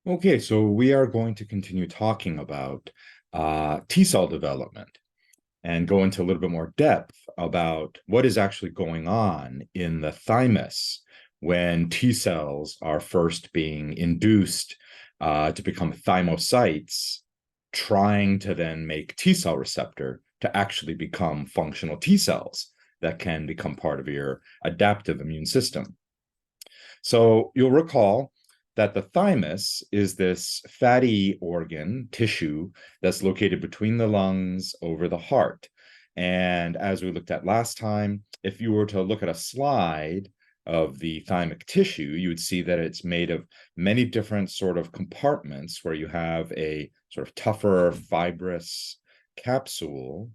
Okay, so we are going to continue talking about T cell development and go into a little bit more depth about what is actually going on in the thymus when T cells are first being induced to become thymocytes, trying to then make T cell receptor to actually become functional T cells that can become part of your adaptive immune system. So you'll recall that the thymus is this fatty organ tissue that's located between the lungs over the heart. And as we looked at last time, if you were to look at a slide of the thymic tissue, you would see that it's made of many different sort of compartments where you have a sort of tougher, fibrous capsule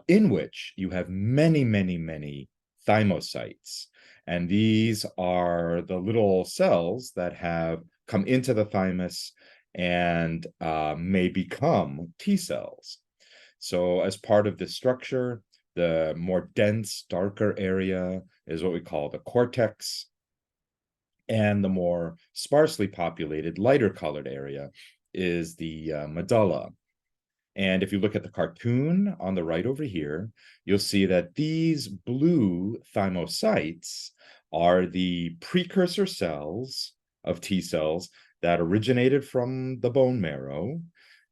in which you have many, many, many thymocytes. And these are the little cells that have come into the thymus and may become T cells. So, as part of this structure, the more dense, darker area is what we call the cortex, and the more sparsely populated, lighter colored area is the medulla. And if you look at the cartoon on the right over here, you'll see that these blue thymocytes are the precursor cells of T cells that originated from the bone marrow,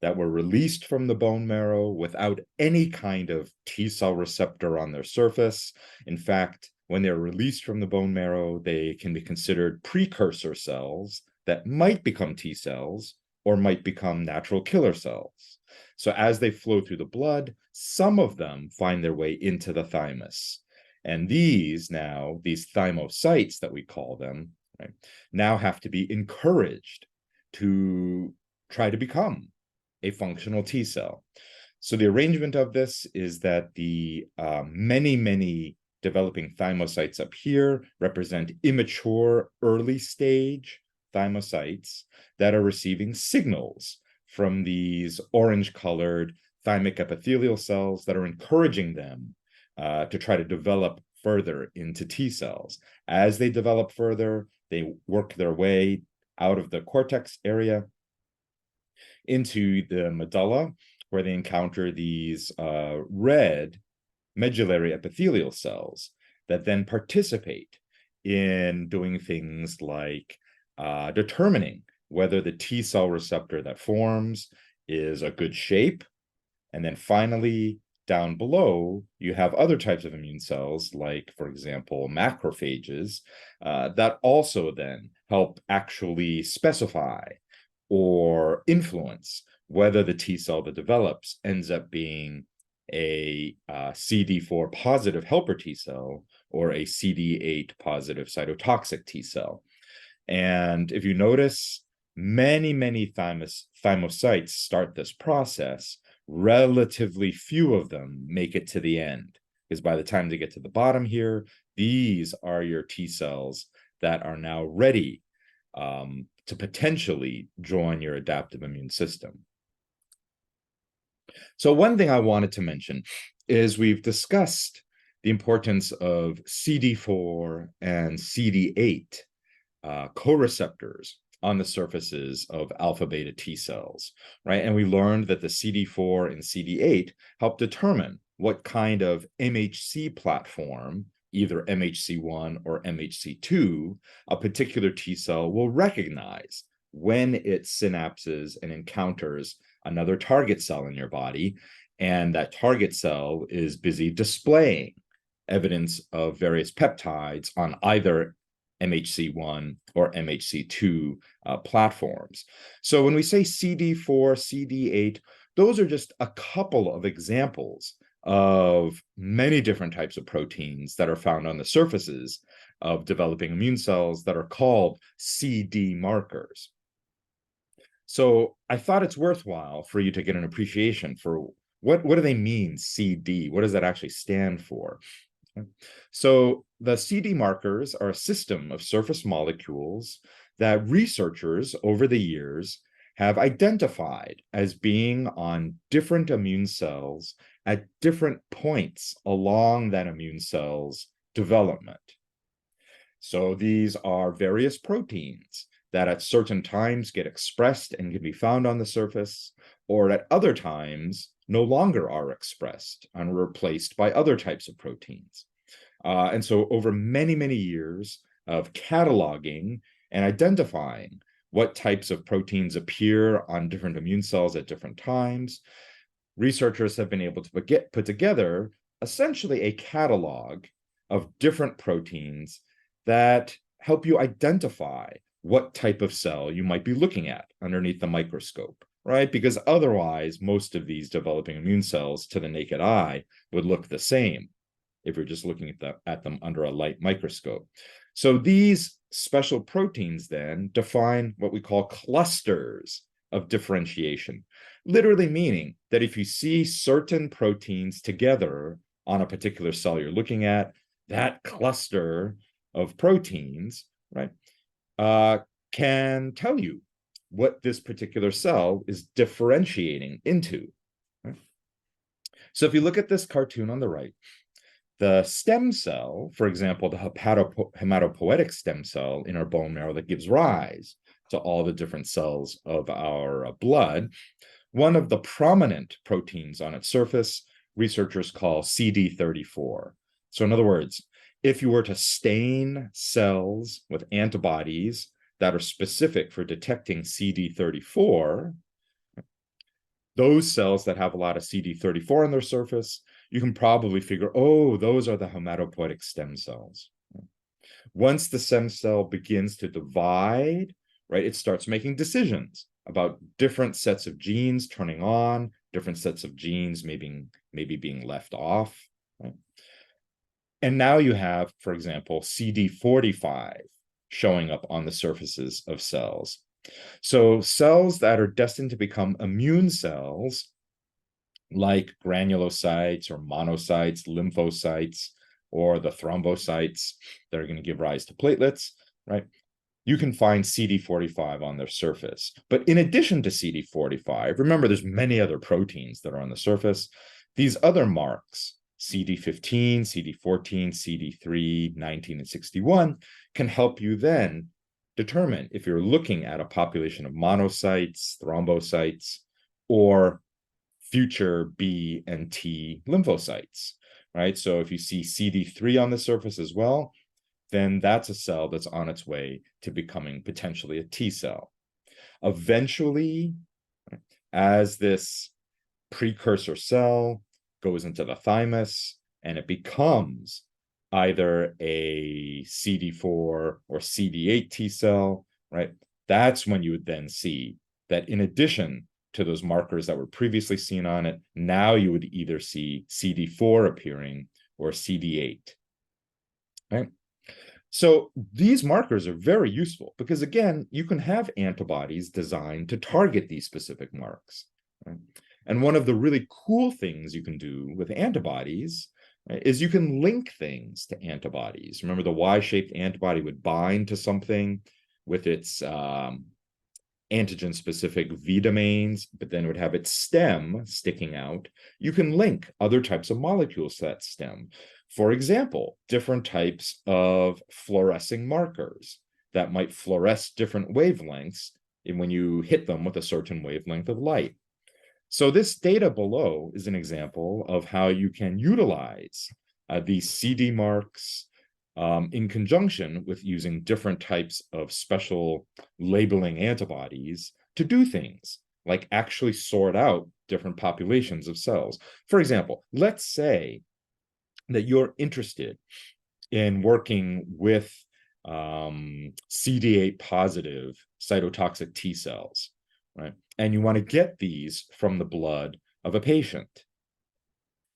that were released from the bone marrow without any kind of T cell receptor on their surface. In fact, when they're released from the bone marrow, they can be considered precursor cells that might become T cells or might become natural killer cells. So as they flow through the blood, some of them find their way into the thymus. And these thymocytes that we call them, right, now have to be encouraged to try to become a functional T cell. So the arrangement of this is that the many, many developing thymocytes up here represent immature early stage thymocytes that are receiving signals from these orange-colored thymic epithelial cells that are encouraging them to try to develop further into T cells. As they develop further, they work their way out of the cortex area into the medulla, where they encounter these red medullary epithelial cells that then participate in doing things like determining whether the T cell receptor that forms is a good shape. And then finally, down below, you have other types of immune cells, like, for example, macrophages, that also then help actually specify or influence whether the T cell that develops ends up being a CD4 positive helper T cell or a CD8 positive cytotoxic T cell. And if you notice, many, many thymocytes start this process. Relatively few of them make it to the end, because by the time they get to the bottom here, these are your T cells that are now ready to potentially join your adaptive immune system. So one thing I wanted to mention is we've discussed the importance of CD4 and CD8 co-receptors on the surfaces of alpha beta T cells, right? And we learned that the CD4 and CD8 help determine what kind of MHC platform, either MHC1 or MHC2, a particular T cell will recognize when it synapses and encounters another target cell in your body, and that target cell is busy displaying evidence of various peptides on either MHC1 or MHC2 platforms. So when we say CD4, CD8, those are just a couple of examples of many different types of proteins that are found on the surfaces of developing immune cells that are called CD markers. So I thought it's worthwhile for you to get an appreciation for what do they mean, CD? What does that actually stand for? So the CD markers are a system of surface molecules that researchers over the years have identified as being on different immune cells at different points along that immune cell's development. So these are various proteins that at certain times get expressed and can be found on the surface, or at other times no longer are expressed and are replaced by other types of proteins. And so over many, many years of cataloging and identifying what types of proteins appear on different immune cells at different times, researchers have been able to put together essentially a catalog of different proteins that help you identify what type of cell you might be looking at underneath the microscope, right? Because otherwise, most of these developing immune cells to the naked eye would look the same if you're just looking at them under a light microscope. So these special proteins then define what we call clusters of differentiation, literally meaning that if you see certain proteins together on a particular cell you're looking at, that cluster of proteins, right, can tell you what this particular cell is differentiating into. Right? So if you look at this cartoon on the right, the stem cell, for example, the hematopoietic stem cell in our bone marrow that gives rise to all the different cells of our blood, one of the prominent proteins on its surface, researchers call CD34. So in other words, if you were to stain cells with antibodies that are specific for detecting CD34, those cells that have a lot of CD34 on their surface, you can probably figure, oh, those are the hematopoietic stem cells. Once the stem cell begins to divide, right, it starts making decisions about different sets of genes turning on, different sets of genes maybe being left off. Right? And now you have, for example, CD45 showing up on the surfaces of cells. So cells that are destined to become immune cells, like granulocytes or monocytes, lymphocytes, or the thrombocytes that are going to give rise to platelets, right? You can find CD45 on their surface. But in addition to CD45, remember there's many other proteins that are on the surface. These other marks, CD15, CD14, CD3, 19, and 61, can help you then determine if you're looking at a population of monocytes, thrombocytes, or future B and T lymphocytes, right? So if you see CD3 on the surface as well, then that's a cell that's on its way to becoming potentially a T cell. Eventually, as this precursor cell goes into the thymus and it becomes either a CD4 or CD8 T cell, right? That's when you would then see that in addition to those markers that were previously seen on it, now you would either see CD4 appearing or CD8, right? So these markers are very useful because, again, you can have antibodies designed to target these specific marks. Right? And one of the really cool things you can do with antibodies, right, is you can link things to antibodies. Remember, the Y-shaped antibody would bind to something with its antigen-specific V domains, but then it would have its stem sticking out. You can link other types of molecules to that stem. For example, different types of fluorescing markers that might fluoresce different wavelengths when you hit them with a certain wavelength of light. So this data below is an example of how you can utilize these CD marks in conjunction with using different types of special labeling antibodies to do things like actually sort out different populations of cells. For example, let's say that you're interested in working with CD8 positive cytotoxic T cells, right? And you want to get these from the blood of a patient.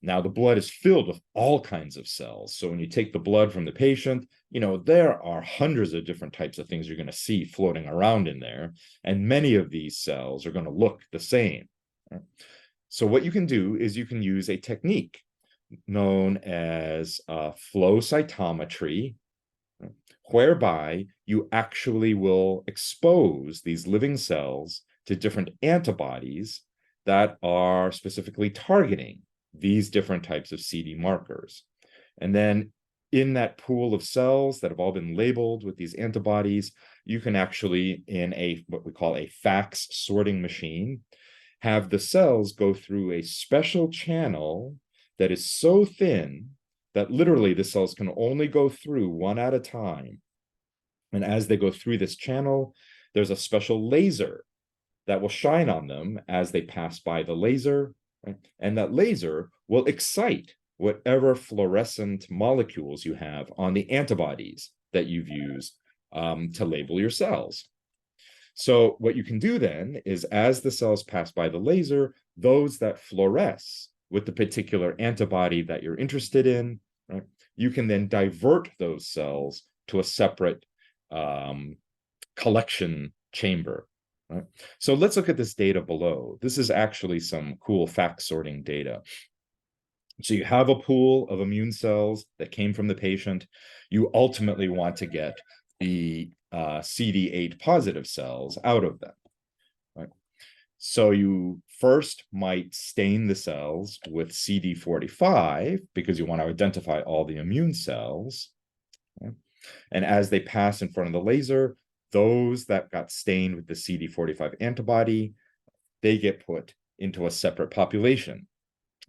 Now, the blood is filled with all kinds of cells. So when you take the blood from the patient, there are hundreds of different types of things you're going to see floating around in there. And many of these cells are going to look the same. Right? So what you can do is you can use a technique known as flow cytometry, whereby you actually will expose these living cells to different antibodies that are specifically targeting these different types of CD markers. And then in that pool of cells that have all been labeled with these antibodies, you can actually, in a what we call a FACS sorting machine, have the cells go through a special channel that is so thin that literally the cells can only go through one at a time. And as they go through this channel, there's a special laser that will shine on them as they pass by the laser, right? And that laser will excite whatever fluorescent molecules you have on the antibodies that you've used to label your cells. So what you can do then is, as the cells pass by the laser, those that fluoresce with the particular antibody that you're interested in, right, you can then divert those cells to a separate collection chamber. Right? So let's look at this data below. This is actually some cool FACS sorting data. So you have a pool of immune cells that came from the patient. You ultimately want to get the CD8 positive cells out of them. Right? So you first might stain the cells with CD45 because you want to identify all the immune cells. Right? And as they pass in front of the laser, those that got stained with the CD45 antibody, they get put into a separate population.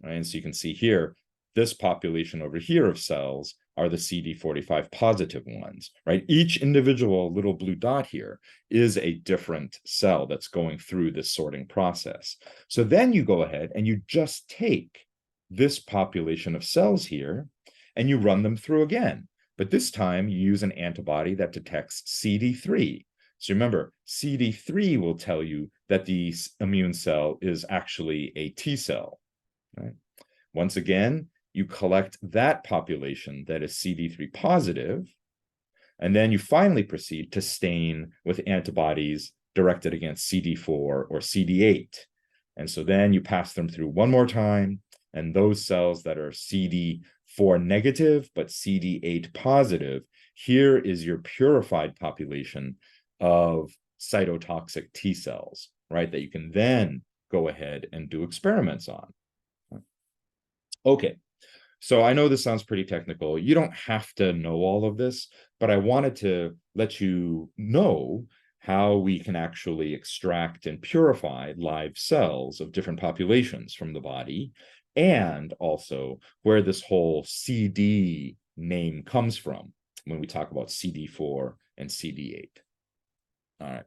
Right? And so you can see here, this population over here of cells are the CD45 positive ones, right? Each individual little blue dot here is a different cell that's going through this sorting process. So then you go ahead and you just take this population of cells here and you run them through again. But this time you use an antibody that detects CD3. So remember, CD3 will tell you that the immune cell is actually a T cell. Right? Once again, you collect that population that is CD3 positive, and then you finally proceed to stain with antibodies directed against CD4 or CD8. And so then you pass them through one more time, and those cells that are CD4 negative but CD8 positive, here is your purified population of cytotoxic T cells, right, that you can then go ahead and do experiments on. Okay, so I know this sounds pretty technical. You don't have to know all of this, but I wanted to let you know how we can actually extract and purify live cells of different populations from the body, and also where this whole CD name comes from when we talk about CD4 and CD8. All right.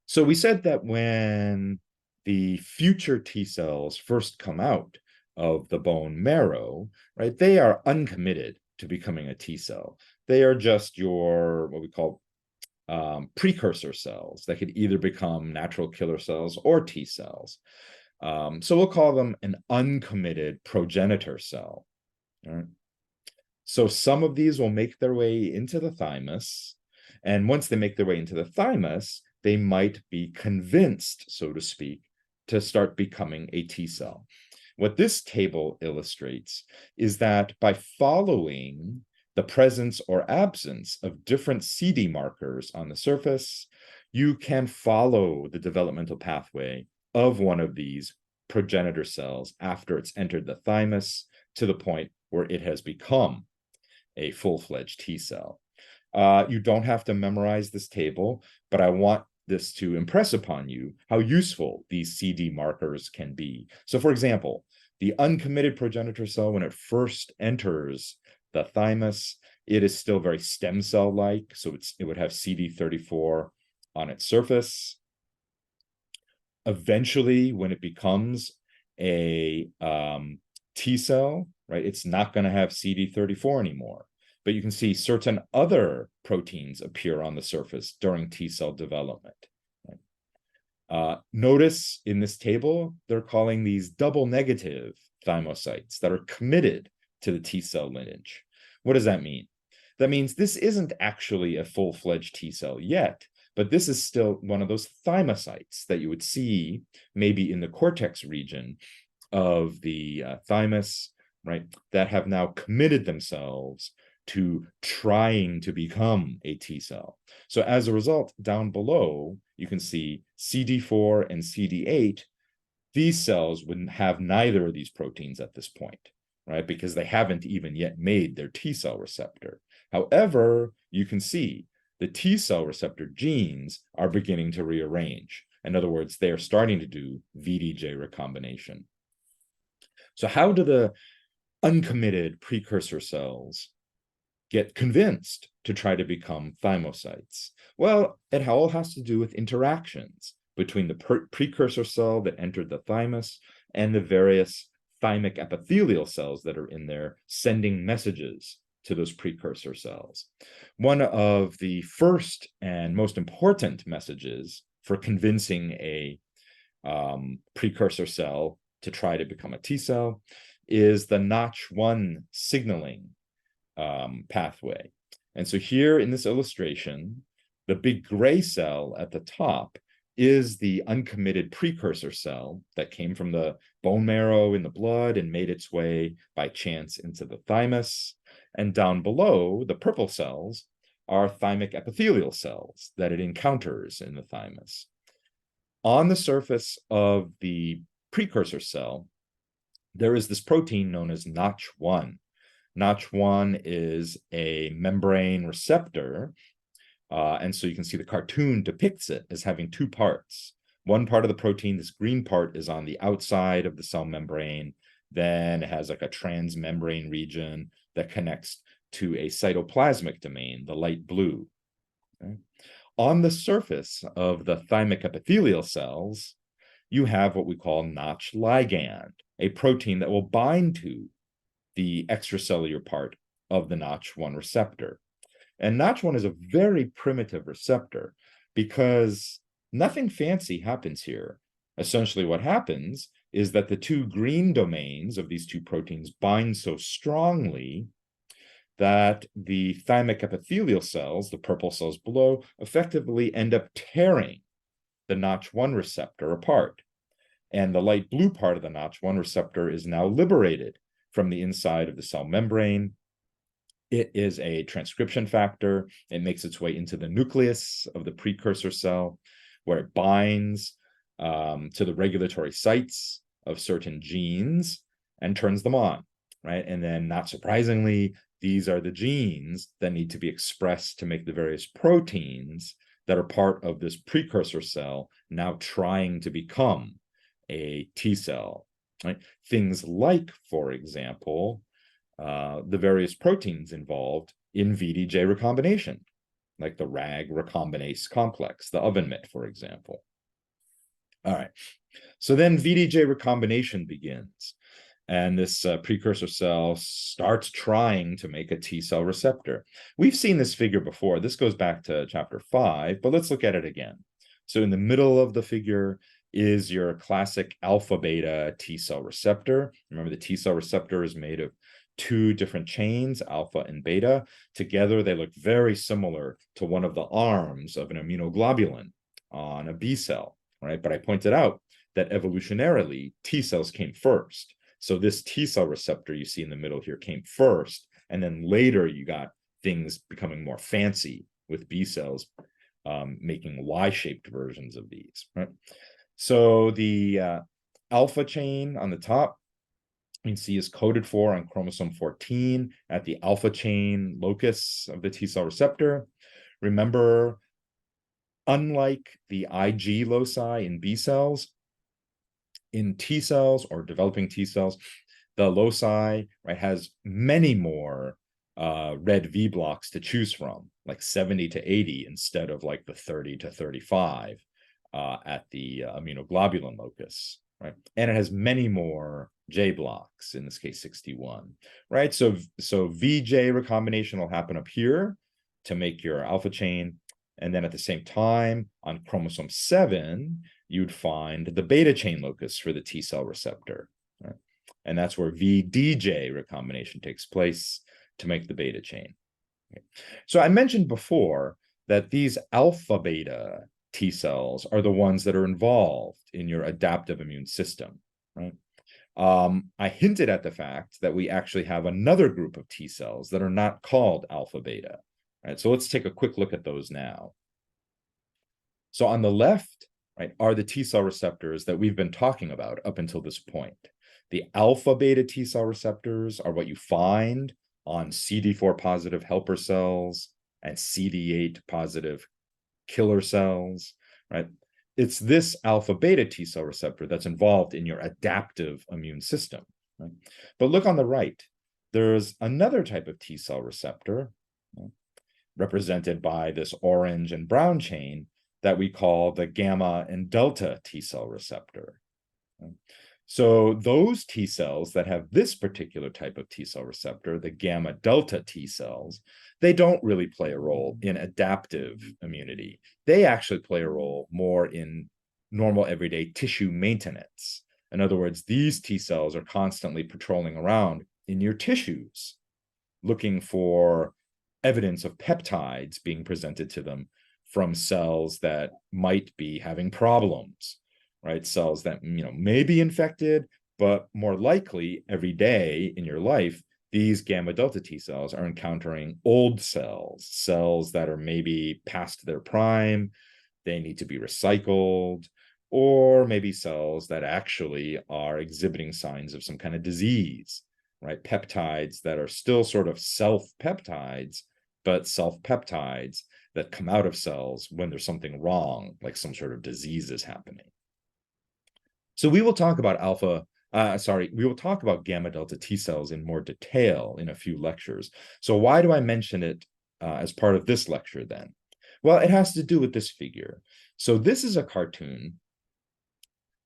So we said that when the future T cells first come out of the bone marrow, right, they are uncommitted to becoming a T cell. They are just your, what we call precursor cells that could either become natural killer cells or T cells. So we'll call them an uncommitted progenitor cell. All right? So some of these will make their way into the thymus. And once they make their way into the thymus, they might be convinced, so to speak, to start becoming a T cell. What this table illustrates is that by following the presence or absence of different CD markers on the surface, you can follow the developmental pathway of one of these progenitor cells after it's entered the thymus to the point where it has become a full-fledged T cell. You don't have to memorize this table, but I want this to impress upon you how useful these CD markers can be. So for example, the uncommitted progenitor cell, when it first enters the thymus, it is still very stem cell-like, so it would have CD34 on its surface. Eventually, when it becomes a T cell, right, it's not going to have CD34 anymore. But you can see certain other proteins appear on the surface during T cell development. Right? Notice in this table, they're calling these double negative thymocytes that are committed to the T cell lineage. What does that mean? That means this isn't actually a full-fledged T cell yet, but this is still one of those thymocytes that you would see maybe in the cortex region of the thymus, right, that have now committed themselves to trying to become a T cell. So as a result, down below, you can see CD4 and CD8. These cells would have neither of these proteins at this point, right? Because they haven't even yet made their T cell receptor. However, you can see the T cell receptor genes are beginning to rearrange. In other words, they are starting to do VDJ recombination. So how do the uncommitted precursor cells get convinced to try to become thymocytes? Well, it all has to do with interactions between the precursor cell that entered the thymus and the various thymic epithelial cells that are in there sending messages to those precursor cells. One of the first and most important messages for convincing a precursor cell to try to become a T cell is the Notch1 signaling pathway. And so here in this illustration, the big gray cell at the top is the uncommitted precursor cell that came from the bone marrow in the blood and made its way by chance into the thymus. And down below, the purple cells are thymic epithelial cells that it encounters in the thymus. On the surface of the precursor cell, there is this protein known as Notch1. Notch1 is a membrane receptor, and so you can see the cartoon depicts it as having two parts. One part of the protein, this green part, is on the outside of the cell membrane. Then it has like a transmembrane region that connects to a cytoplasmic domain, the light blue. Okay? On the surface of the thymic epithelial cells, you have what we call Notch ligand, a protein that will bind to the extracellular part of the Notch1 receptor. And Notch1 is a very primitive receptor because nothing fancy happens here. Essentially, what happens is that the two green domains of these two proteins bind so strongly that the thymic epithelial cells, the purple cells below, effectively end up tearing the Notch1 receptor apart. And the light blue part of the Notch1 receptor is now liberated from the inside of the cell membrane. It is a transcription factor. It makes its way into the nucleus of the precursor cell, where it binds to the regulatory sites of certain genes and turns them on, right? And then, not surprisingly, these are the genes that need to be expressed to make the various proteins that are part of this precursor cell now trying to become a T cell, right? Things like, for example, the various proteins involved in VDJ recombination, like the RAG recombinase complex, the oven mitt, for example. All right, so then VDJ recombination begins, and this precursor cell starts trying to make a T cell receptor. We've seen this figure before. This goes back to chapter 5, but let's look at it again. So in the middle of the figure is your classic alpha beta T cell receptor. Remember, the T cell receptor is made of two different chains, alpha and beta. Together, they look very similar to one of the arms of an immunoglobulin on a B cell, right? But I pointed out that evolutionarily, T cells came first. So this T cell receptor you see in the middle here came first, and then later you got things becoming more fancy with B cells making Y-shaped versions of these, right? So the alpha chain on the top, you can see, is coded for on chromosome 14 at the alpha chain locus of the T cell receptor. Remember, unlike the Ig loci in B cells, in T cells or developing T cells, the loci, right, has many more red V blocks to choose from, like 70 to 80 instead of like the 30 to 35 at the immunoglobulin locus, right? And it has many more J blocks, in this case 61, right? So VJ recombination will happen up here to make your alpha chain, and then at the same time on chromosome 7 you'd find the beta chain locus for the T cell receptor, right? And that's where VDJ recombination takes place to make the beta chain. Okay. So I mentioned before that these alpha beta T cells are the ones that are involved in your adaptive immune system, right? I hinted at the fact that we actually have another group of T cells that are not called alpha beta, right? So let's take a quick look at those now. So on the left, right, are the T cell receptors that we've been talking about up until this point. The alpha beta T cell receptors are what you find on CD4 positive helper cells and CD8 positive killer cells, right? It's this alpha beta T cell receptor that's involved in your adaptive immune system, right? But look on the right, there's another type of T cell receptor, represented by this orange and brown chain, that we call the gamma and delta T cell receptor. So those T cells that have this particular type of T cell receptor, the gamma delta T cells, they don't really play a role in adaptive immunity. They actually play a role more in normal everyday tissue maintenance. In other words, these T cells are constantly patrolling around in your tissues, looking for evidence of peptides being presented to them from cells that might be having problems, right? Cells that, may be infected, but more likely every day in your life, these gamma delta T cells are encountering old cells that are maybe past their prime, they need to be recycled, or maybe cells that actually are exhibiting signs of some kind of disease, right? Peptides that are still sort of self-peptides, but self-peptides that come out of cells when there's something wrong, like some sort of disease is happening. So we will talk about we will talk about gamma delta T cells in more detail in a few lectures. So why do I mention it as part of this lecture then? Well, it has to do with this figure. So this is a cartoon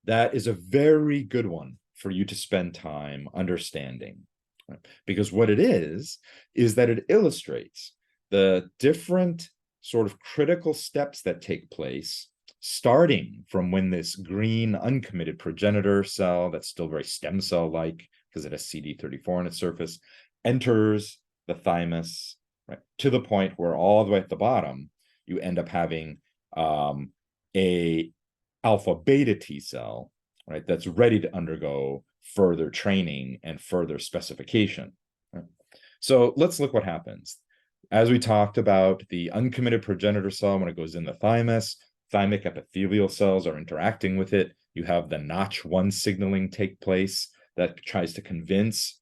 that is a very good one for you to spend time understanding, right? Because what it is that it illustrates the different sort of critical steps that take place, starting from when this green uncommitted progenitor cell, that's still very stem cell-like because it has CD34 on its surface, enters the thymus, right, to the point where all the way at the bottom, you end up having a alpha beta T cell, right, that's ready to undergo further training and further specification. Right? So let's look what happens. As we talked about, the uncommitted progenitor cell, when it goes in the thymus, thymic epithelial cells are interacting with it. You have the Notch1 signaling take place that tries to convince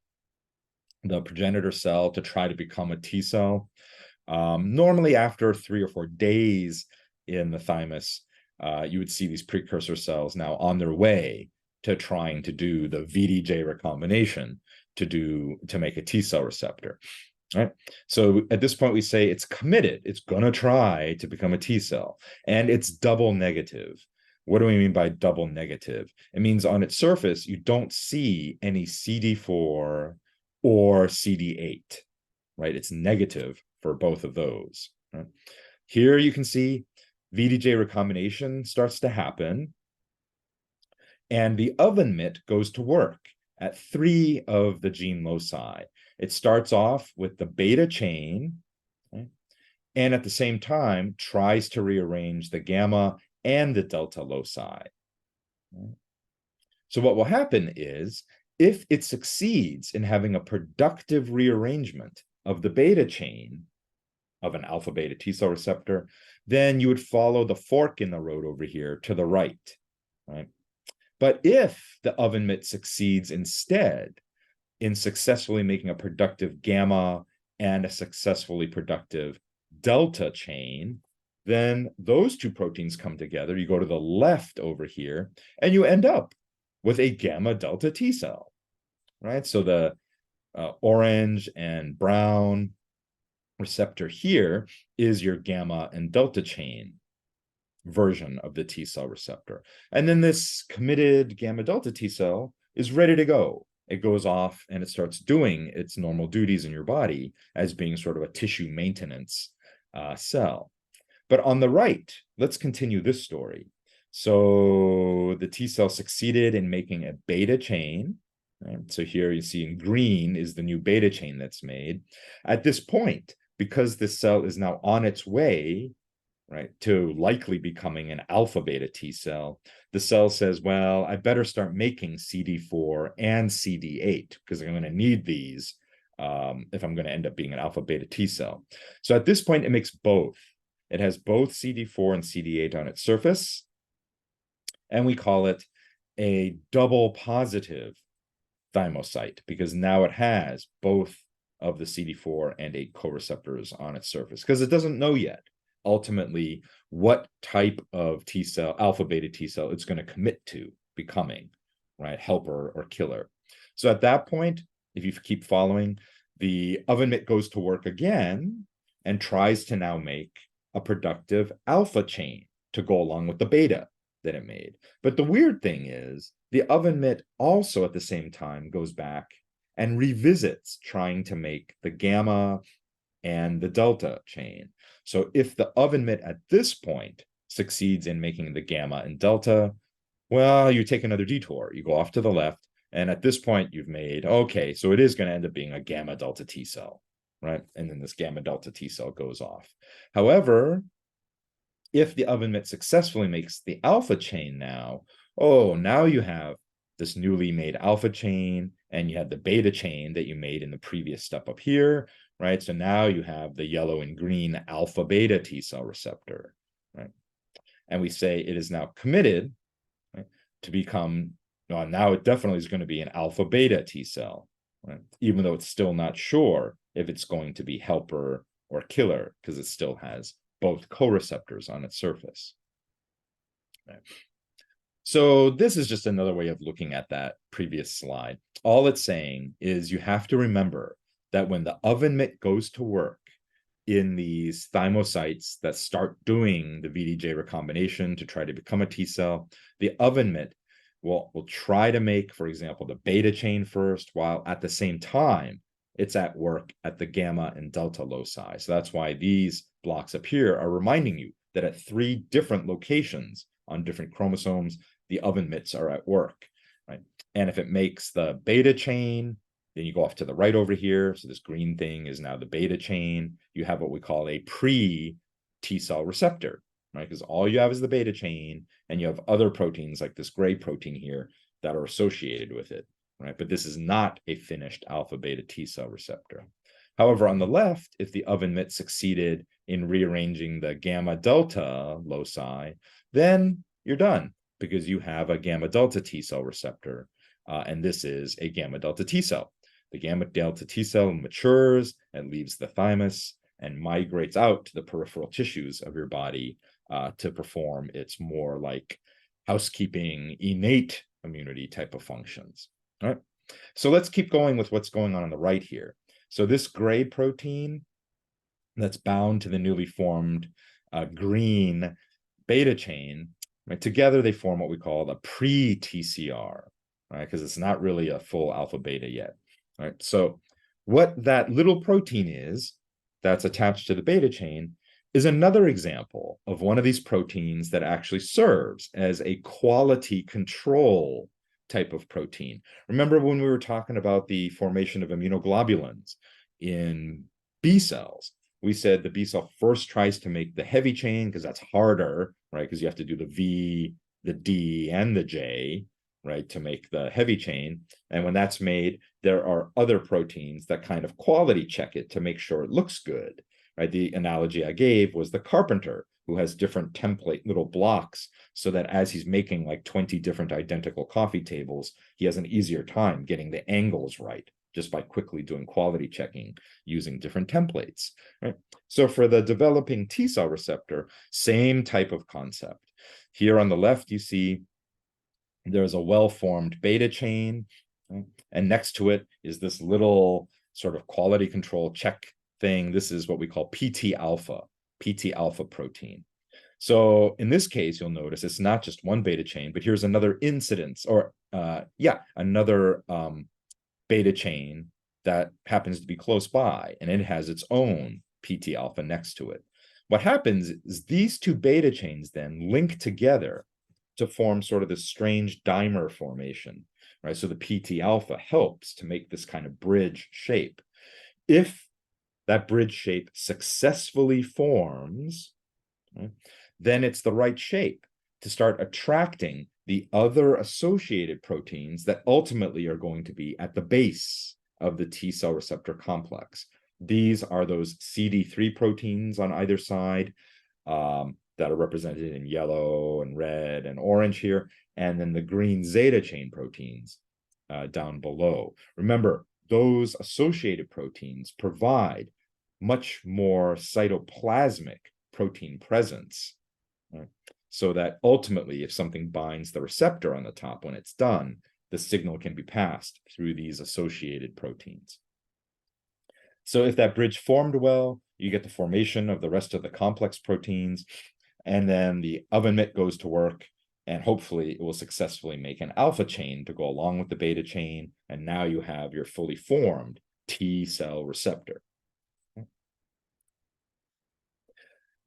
the progenitor cell to try to become a T cell. Normally after 3 or 4 days in the thymus, you would see these precursor cells now on their way to trying to do the VDJ recombination to make a T cell receptor. Right. So at this point, we say it's committed. It's going to try to become a T cell, and it's double negative. What do we mean by double negative? It means on its surface, you don't see any CD4 or CD8, right? It's negative for both of those. Right? Here you can see VDJ recombination starts to happen, and the oven mitt goes to work at 3 of the gene loci. It starts off with the beta chain, okay, and at the same time tries to rearrange the gamma and the delta loci. Okay. So what will happen is, if it succeeds in having a productive rearrangement of the beta chain of an alpha beta T cell receptor, then you would follow the fork in the road over here to the right, right? But if the oven mitt succeeds instead in successfully making a productive gamma and a successfully productive delta chain, then those two proteins come together. You go to the left over here, and you end up with a gamma delta T cell, right? So the orange and brown receptor here is your gamma and delta chain version of the T cell receptor. And then this committed gamma delta T cell is ready to go. It goes off and it starts doing its normal duties in your body as being sort of a tissue maintenance cell. But on the right, let's continue this story. So the T cell succeeded in making a beta chain. Right? So here you see in green is the new beta chain that's made. At this point, because this cell is now on its way, right, to likely becoming an alpha beta T cell, the cell says, well, I better start making CD4 and CD8 because I'm going to need these if I'm going to end up being an alpha beta T cell. So at this point, it makes both. It has both CD4 and CD8 on its surface, and we call it a double positive thymocyte, because now it has both of the CD4 and 8 co-receptors on its surface, because it doesn't know yet ultimately what type of T cell, alpha beta T cell, it's going to commit to becoming, right? Helper or killer. So at that point, if you keep following, the oven mitt goes to work again and tries to now make a productive alpha chain to go along with the beta that it made. But the weird thing is, the oven mitt also at the same time goes back and revisits trying to make the gamma and the delta chain. So if the oven mitt at this point succeeds in making the gamma and delta, well, you take another detour. You go off to the left, and at this point you've made, okay, so it is going to end up being a gamma delta T cell, right? And then this gamma delta T cell goes off. However, if the oven mitt successfully makes the alpha chain now, oh, now you have this newly made alpha chain, and you have the beta chain that you made in the previous step up here, right? So now you have the yellow and green alpha beta T cell receptor, right? And we say it is now committed, right, to become, well, now it definitely is going to be an alpha beta T cell, right? Even though it's still not sure if it's going to be helper or killer, because it still has both co-receptors on its surface. Right. So this is just another way of looking at that previous slide. All it's saying is you have to remember that when the oven mitt goes to work in these thymocytes that start doing the VDJ recombination to try to become a T cell, the oven mitt will try to make, for example, the beta chain first, while at the same time, it's at work at the gamma and delta loci. So that's why these blocks up here are reminding you that at 3 different locations on different chromosomes, the oven mitts are at work, right? And if it makes the beta chain, then you go off to the right over here. So this green thing is now the beta chain. You have what we call a pre-T cell receptor, right? Because all you have is the beta chain, and you have other proteins like this gray protein here that are associated with it, right? But this is not a finished alpha beta T cell receptor. However, on the left, if the oven mitt succeeded in rearranging the gamma delta loci, then you're done, because you have a gamma delta T cell receptor, and this is a gamma delta T cell. The gamma delta T cell matures and leaves the thymus and migrates out to the peripheral tissues of your body to perform its more like housekeeping, innate immunity type of functions. All right. So let's keep going with what's going on the right here. So this gray protein that's bound to the newly formed green beta chain, right? Together they form what we call the pre-TCR, right? Because it's not really a full alpha beta yet, right? So what that little protein is that's attached to the beta chain is another example of one of these proteins that actually serves as a quality control type of protein. Remember when we were talking about the formation of immunoglobulins in B cells? We said the B cell first tries to make the heavy chain because that's harder, right? Because you have to do the V, the D, and the J, right, to make the heavy chain. And when that's made, there are other proteins that kind of quality check it to make sure it looks good, right? The analogy I gave was the carpenter who has different template little blocks so that as he's making like 20 different identical coffee tables, he has an easier time getting the angles right just by quickly doing quality checking using different templates, right? So for the developing T cell receptor, same type of concept. Here on the left, you see there's a well-formed beta chain, right? And next to it is this little sort of quality control check thing. This is what we call PT alpha protein. So in this case, you'll notice it's not just one beta chain, but here's another incidence, or another beta chain that happens to be close by, and it has its own PT alpha next to it. What happens is these 2 beta chains then link together to form sort of this strange dimer formation, right? So the PT alpha helps to make this kind of bridge shape. If that bridge shape successfully forms, right, then it's the right shape to start attracting the other associated proteins that ultimately are going to be at the base of the T cell receptor complex. These are those CD3 proteins on either side that are represented in yellow and red and orange here, and then the green zeta chain proteins down below. Remember, those associated proteins provide much more cytoplasmic protein presence, right? So that ultimately, if something binds the receptor on the top when it's done, the signal can be passed through these associated proteins. So if that bridge formed well, you get the formation of the rest of the complex proteins, and then the oven mitt goes to work, and hopefully it will successfully make an alpha chain to go along with the beta chain, and now you have your fully formed T cell receptor.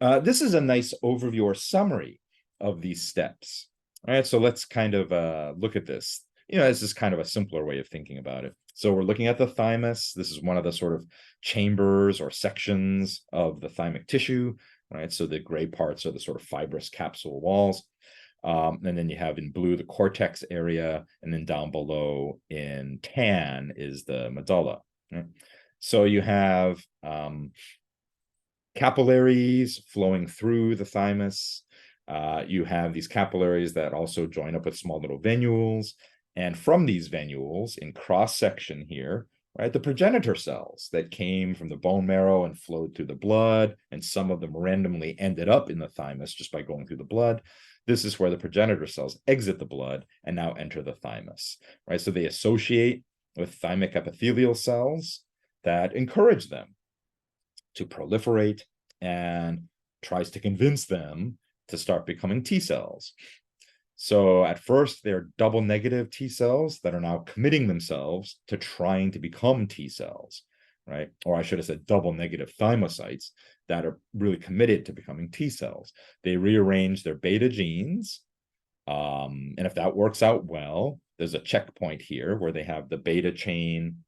This is a nice overview or summary of these steps. All right, so let's kind of look at this. This is kind of a simpler way of thinking about it. So we're looking at the thymus. This is one of the sort of chambers or sections of the thymic tissue, right? So the gray parts are the sort of fibrous capsule walls. And then you have in blue the cortex area, and then down below in tan is the medulla. Right? So you have capillaries flowing through the thymus. You have these capillaries that also join up with small little venules. And from these venules, in cross-section here, right, the progenitor cells that came from the bone marrow and flowed through the blood, and some of them randomly ended up in the thymus just by going through the blood. This is where the progenitor cells exit the blood and now enter the thymus, right? So they associate with thymic epithelial cells that encourage them to proliferate and tries to convince them to start becoming T cells. So at first, they're double negative T cells that are now committing themselves to trying to become T cells, right? Or I should have said double negative thymocytes that are really committed to becoming T cells. They rearrange their beta genes. And if that works out well, there's a checkpoint here where they have the beta chain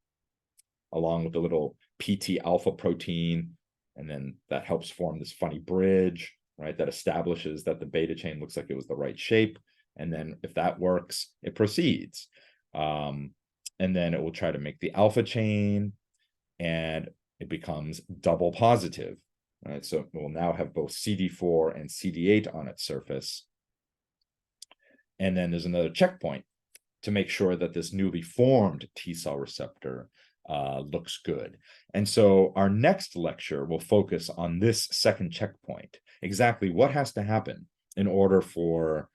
along with the little PT alpha protein. And then that helps form this funny bridge, right? That establishes that the beta chain looks like it was the right shape. And then if that works, it proceeds. And then it will try to make the alpha chain, and it becomes double positive, right? So it will now have both CD4 and CD8 on its surface. And then there's another checkpoint to make sure that this newly formed T cell receptor looks good. And so our next lecture will focus on this second checkpoint. Exactly what has to happen in order for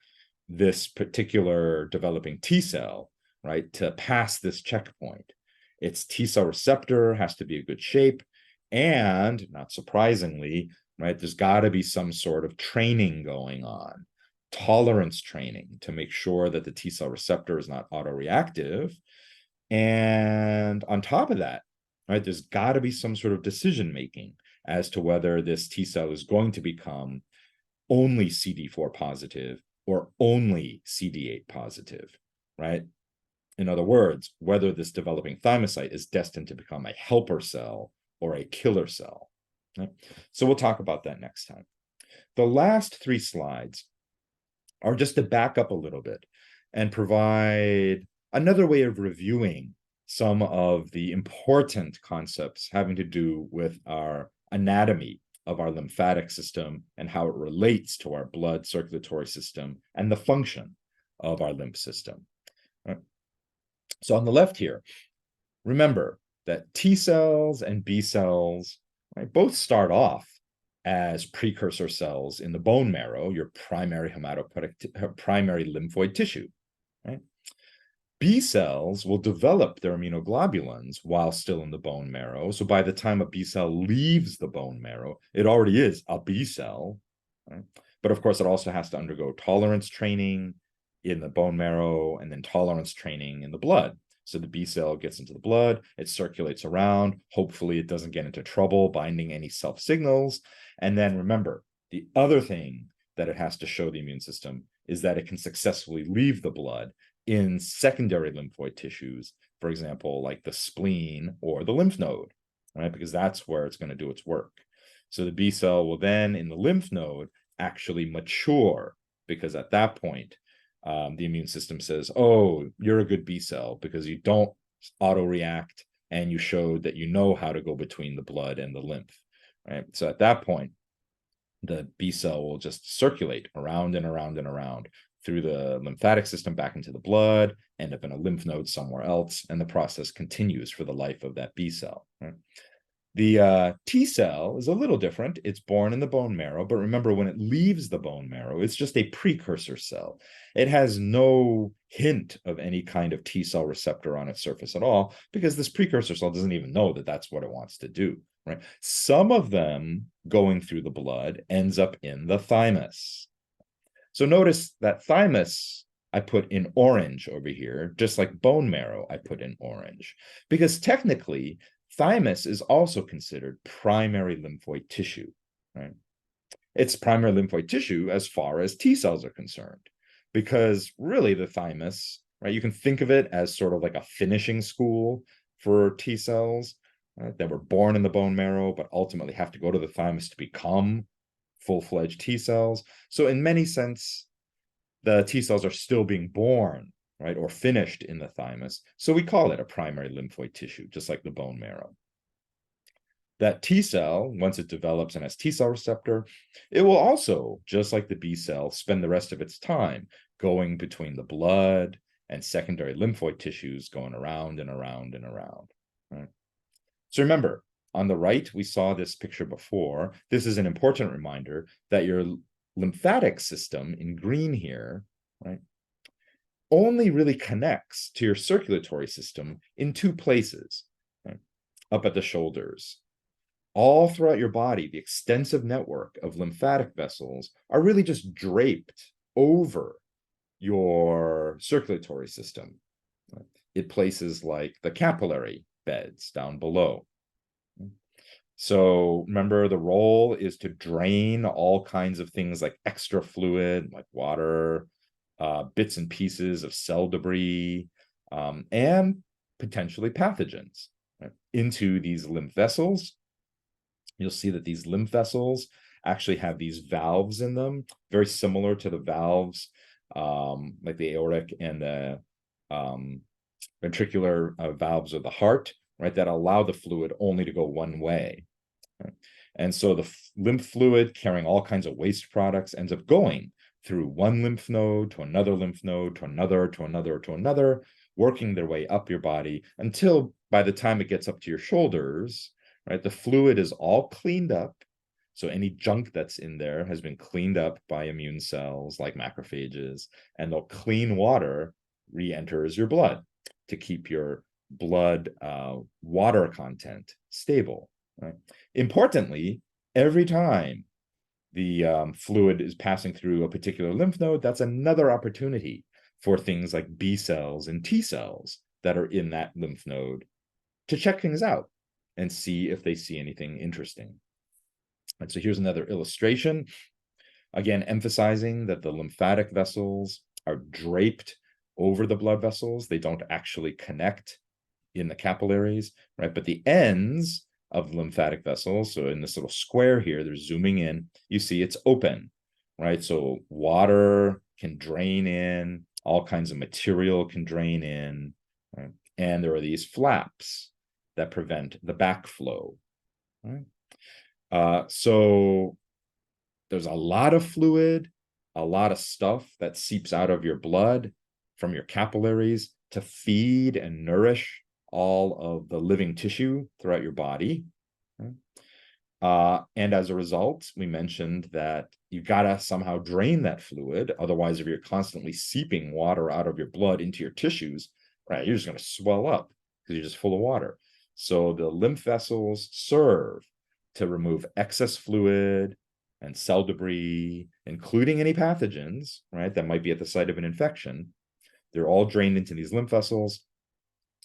this particular developing T cell, right, to pass this checkpoint. Its T cell receptor has to be a good shape, and not surprisingly, right, there's got to be some sort of training going on, tolerance training, to make sure that the T cell receptor is not autoreactive. And on top of that, right, there's got to be some sort of decision making as to whether this T cell is going to become only CD4 positive or only CD8 positive, right? In other words, whether this developing thymocyte is destined to become a helper cell or a killer cell. Right? So we'll talk about that next time. The last 3 slides are just to back up a little bit and provide another way of reviewing some of the important concepts having to do with our anatomy of our lymphatic system and how it relates to our blood circulatory system and the function of our lymph system. Right? So on the left here, remember that T cells and B cells, right, both start off as precursor cells in the bone marrow, your primary hematopoietic, primary lymphoid tissue. Right? B cells will develop their immunoglobulins while still in the bone marrow. So by the time a B cell leaves the bone marrow, it already is a B cell. Right? But of course, it also has to undergo tolerance training in the bone marrow and then tolerance training in the blood. So the B cell gets into the blood, it circulates around. Hopefully, it doesn't get into trouble binding any self signals. And then remember, the other thing that it has to show the immune system is that it can successfully leave the blood in secondary lymphoid tissues, for example, like the spleen or the lymph node, right? Because that's where it's going to do its work. So the B cell will then, in the lymph node, actually mature, because at that point, the immune system says, oh, you're a good B cell because you don't autoreact and you showed that you know how to go between the blood and the lymph, right? So at that point, the B cell will just circulate around and around and around, through the lymphatic system back into the blood, end up in a lymph node somewhere else, and the process continues for the life of that B cell. Right? The T cell is a little different. It's born in the bone marrow, but remember, when it leaves the bone marrow, it's just a precursor cell. It has no hint of any kind of T cell receptor on its surface at all, because this precursor cell doesn't even know that that's what it wants to do, right? Some of them going through the blood ends up in the thymus. So notice that thymus I put in orange over here, just like bone marrow I put in orange, because technically thymus is also considered primary lymphoid tissue, right? It's primary lymphoid tissue as far as T cells are concerned, because really the thymus, right, you can think of it as sort of like a finishing school for T cells, right, that were born in the bone marrow, but ultimately have to go to the thymus to become full-fledged T cells. So in many sense, the T cells are still being born, right, or finished in the thymus. So we call it a primary lymphoid tissue, just like the bone marrow. That T cell, once it develops and has T cell receptor, it will also, just like the B cell, spend the rest of its time going between the blood and secondary lymphoid tissues, going around and around and around. Right? So remember, on the right, we saw this picture before. This is an important reminder that your lymphatic system in green here, right, only really connects to your circulatory system in two places, right? Up at the shoulders. All throughout your body, the extensive network of lymphatic vessels are really just draped over your circulatory system. It places like the capillary beds down below. So remember, the role is to drain all kinds of things like extra fluid, like water, bits and pieces of cell debris, and potentially pathogens, right, into these lymph vessels. You'll see that these lymph vessels actually have these valves in them, very similar to the valves, like the aortic and the ventricular valves of the heart, right, that allow the fluid only to go one way. Right? And so the lymph fluid carrying all kinds of waste products ends up going through one lymph node to another lymph node to another to another to another, working their way up your body until by the time it gets up to your shoulders, right, the fluid is all cleaned up. So any junk that's in there has been cleaned up by immune cells like macrophages, and the clean water re-enters your blood to keep your blood water content stable. Right? Importantly, every time the fluid is passing through a particular lymph node, that's another opportunity for things like B cells and T cells that are in that lymph node to check things out and see if they see anything interesting. And so here's another illustration, again, emphasizing that the lymphatic vessels are draped over the blood vessels. They don't actually connect in the capillaries, right? But the ends of lymphatic vessels, so in this little square here, they're zooming in, you see it's open, right? So water can drain in, all kinds of material can drain in, right? And there are these flaps that prevent the backflow, right? So there's a lot of fluid, a lot of stuff that seeps out of your blood from your capillaries to feed and nourish all of the living tissue throughout your body. And as a result, we mentioned that you gotta somehow drain that fluid. Otherwise, if you're constantly seeping water out of your blood into your tissues, right, you're just gonna swell up because you're just full of water. So the lymph vessels serve to remove excess fluid and cell debris, including any pathogens, right, that might be at the site of an infection. They're all drained into these lymph vessels,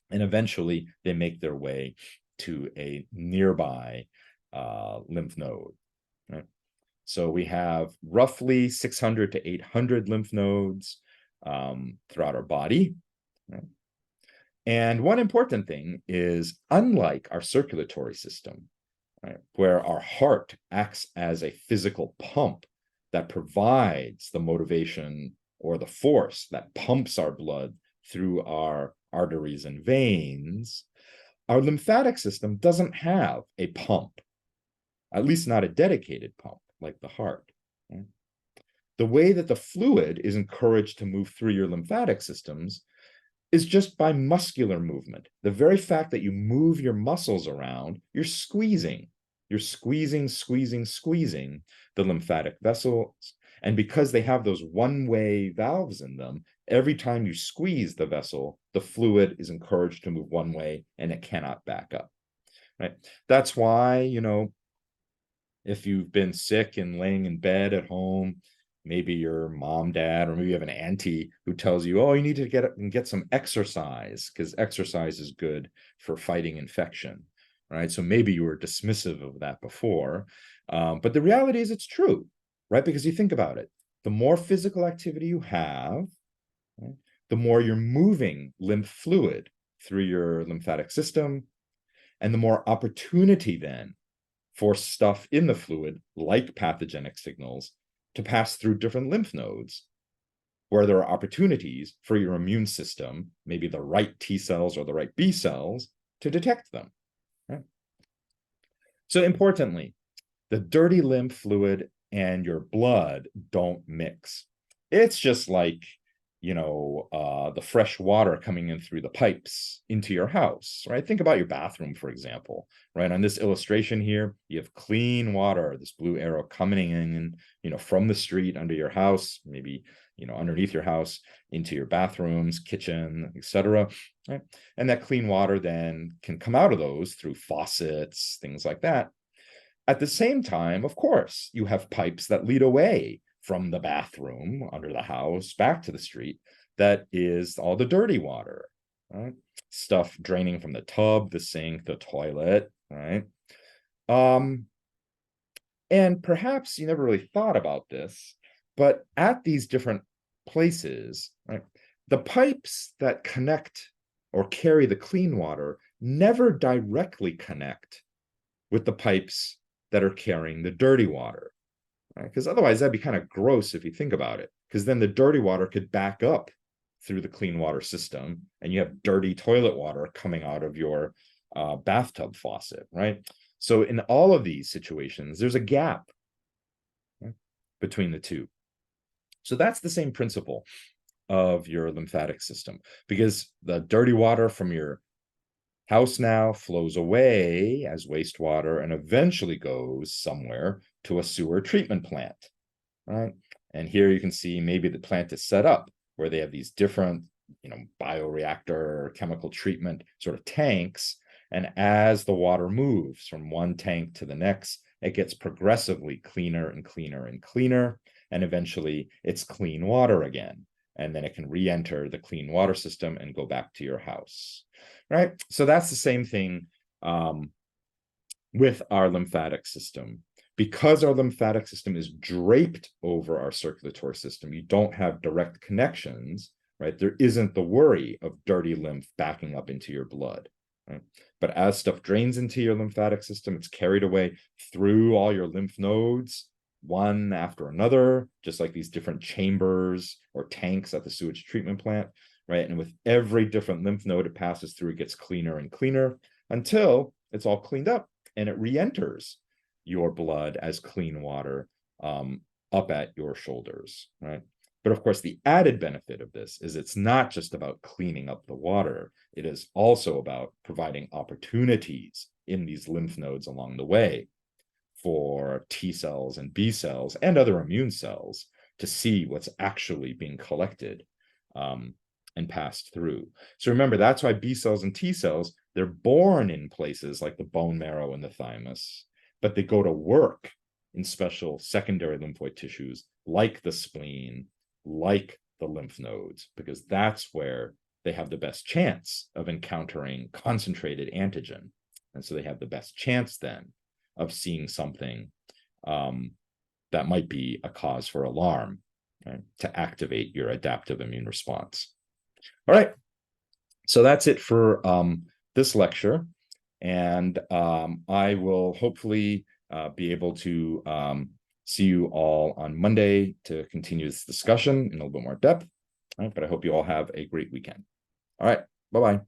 and eventually they make their way to a nearby lymph node. Right? So we have roughly 600 to 800 lymph nodes throughout our body. Right? And one important thing is, unlike our circulatory system, right, where our heart acts as a physical pump that provides the motivation or the force that pumps our blood through our arteries and veins, our lymphatic system doesn't have a pump, at least not a dedicated pump like the heart. Right? The way that the fluid is encouraged to move through your lymphatic systems is just by muscular movement. The very fact that you move your muscles around, you're squeezing. You're squeezing, squeezing, squeezing the lymphatic vessels. And because they have those one-way valves in them, every time you squeeze the vessel, the fluid is encouraged to move one way and it cannot back up, right? That's why, if you've been sick and laying in bed at home, maybe your mom, dad, or maybe you have an auntie who tells you, oh, you need to get some exercise because exercise is good for fighting infection, right? So maybe you were dismissive of that before, but the reality is it's true, right? Because you think about it, the more physical activity you have, right, the more you're moving lymph fluid through your lymphatic system, and the more opportunity then for stuff in the fluid, like pathogenic signals, to pass through different lymph nodes, where there are opportunities for your immune system, maybe the right T cells or the right B cells, to detect them. Right? So importantly, the dirty lymph fluid and your blood don't mix. It's just like, the fresh water coming in through the pipes into your house, right? Think about your bathroom, for example, right? On this illustration here, you have clean water, this blue arrow coming in, from the street under your house, maybe, underneath your house into your bathrooms, kitchen, etc. Right? And that clean water then can come out of those through faucets, things like that. At the same time, of course, you have pipes that lead away from the bathroom under the house back to the street. That is all the dirty water, right? Stuff draining from the tub, the sink, the toilet, right? And perhaps you never really thought about this, but at these different places, right, the pipes that connect or carry the clean water never directly connect with the pipes that are carrying the dirty water, right? Because otherwise that'd be kind of gross if you think about it, because then the dirty water could back up through the clean water system and you have dirty toilet water coming out of your bathtub faucet, right? So in all of these situations, there's a gap, right, between the two. So that's the same principle of your lymphatic system, because the dirty water from your house now flows away as wastewater and eventually goes somewhere to a sewer treatment plant, right? And here you can see maybe the plant is set up where they have these different, bioreactor chemical treatment sort of tanks. And as the water moves from one tank to the next, it gets progressively cleaner and cleaner and cleaner. And eventually it's clean water again. And then it can re-enter the clean water system and go back to your house, right? So that's the same thing with our lymphatic system. Because our lymphatic system is draped over our circulatory system, you don't have direct connections, right? There isn't the worry of dirty lymph backing up into your blood, right? But as stuff drains into your lymphatic system, it's carried away through all your lymph nodes, one after another, just like these different chambers or tanks at the sewage treatment plant, right? And with every different lymph node it passes through, it gets cleaner and cleaner until it's all cleaned up and it re-enters your blood as clean water up at your shoulders, right? But of course, the added benefit of this is it's not just about cleaning up the water. It is also about providing opportunities in these lymph nodes along the way for T cells and B cells and other immune cells to see what's actually being collected and passed through. So remember, that's why B cells and T cells, they're born in places like the bone marrow and the thymus, but they go to work in special secondary lymphoid tissues like the spleen, like the lymph nodes, because that's where they have the best chance of encountering concentrated antigen. And so they have the best chance then of seeing something that might be a cause for alarm, right, to activate your adaptive immune response. All right, so that's it for this lecture. And I will hopefully be able to see you all on Monday to continue this discussion in a little bit more depth. All right, but I hope you all have a great weekend. All right, bye-bye.